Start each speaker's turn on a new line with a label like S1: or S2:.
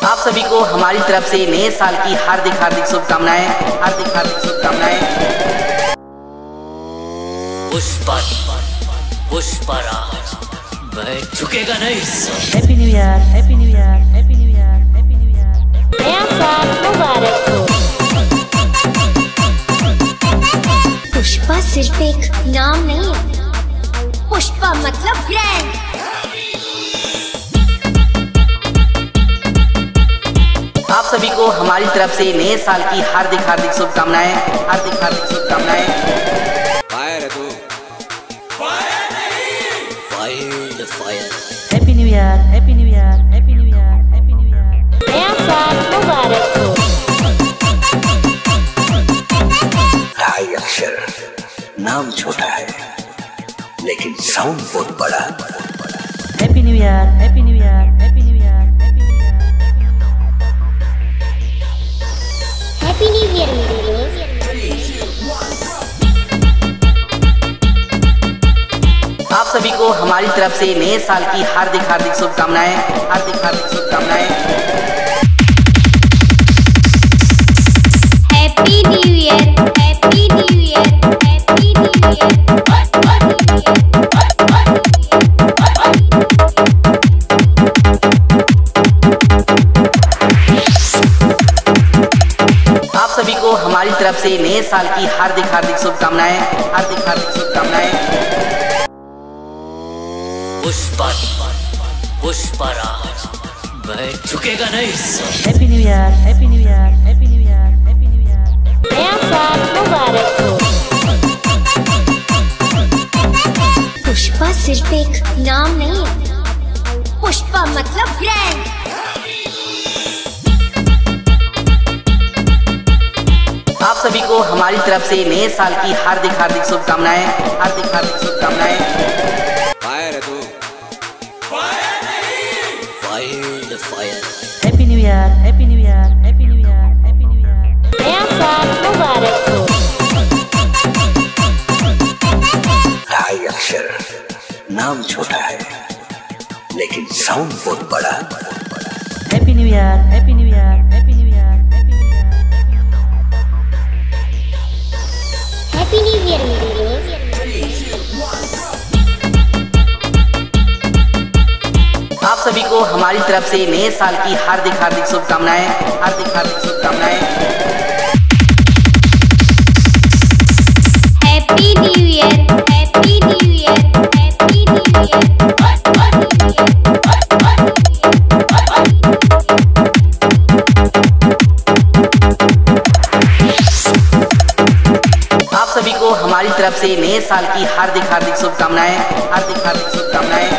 S1: आप सभी को हमारी तरफ से नए साल की हार्दिक हार्दिक शुभकामनाएं, हार्दिक हार्दिक शुभकामनाएं।
S2: पुष्पराज बैठ झुकेगा नहीं।
S3: Happy new year, happy new year, happy new year, happy new year.
S4: नया साल मुबारक हो। पुष्पा सिर्फ एक नाम नहीं है, पुष्पा मतलब ब्रांड।
S1: आप सभी को हमारी तरफ से नए साल की हार्दिक हार्दिक शुभकामनाएं, हार्दिक हार्दिक शुभकामनाएं।
S2: फायर है तू, फायर नहीं, wild fire.
S3: Happy new year, happy new year, happy new year, happy new year.
S4: नया साल मुबारक हो।
S2: 2.5 अक्षर, नाम छोटा है लेकिन साउंड बहुत बड़ा।
S3: Happy new year, happy new year, happy new year, happy new year.
S4: Happy new year मेरे लोग।
S1: आप सभी को हमारी तरफ से नए साल की हार्दिक हार्दिक शुभकामनाएं, हार्दिक हार्दिक शुभकामनाएं।
S4: Happy new year, happy new year, happy new year.
S1: आप सभी को हमारी तरफ से नए साल की हार्दिक हार्दिक शुभकामनाएं, हार्दिक हार्दिक शुभकामनाएं।
S2: पुष्पराज बैठ झुकेगा नहीं।
S3: Happy new year, happy new year, happy new year, happy new year.
S4: नया साल मुबारक हो। पुष्पा सिर्फ एक नाम नहीं है, पुष्पा मतलब ब्रांड।
S1: आप सभी को हमारी तरफ से नए साल की हार्दिक हार्दिक शुभकामनाएं, हार्दिक हार्दिक शुभकामनाएं।
S2: फायर है तू, फायर नहीं, wild fire.
S3: Happy new year, happy new year, happy new year, happy new year.
S4: नया साल मुबारक हो।
S2: 2.5 अक्षर, नाम छोटा है लेकिन साउंड बहुत बड़ा।
S3: Happy new year, happy new year, happy new year, happy new year.
S4: Happy new year मेरे लोग।
S1: आप सभी को हमारी तरफ से नए साल की हार्दिक हार्दिक शुभकामनाएं, हार्दिक हार्दिक शुभकामनाएं।
S4: Happy new year, happy new year, happy new year.
S1: आप सभी को हमारी तरफ से नए साल की हार्दिक हार्दिक शुभकामनाएं, हार्दिक हार्दिक शुभकामनाएं।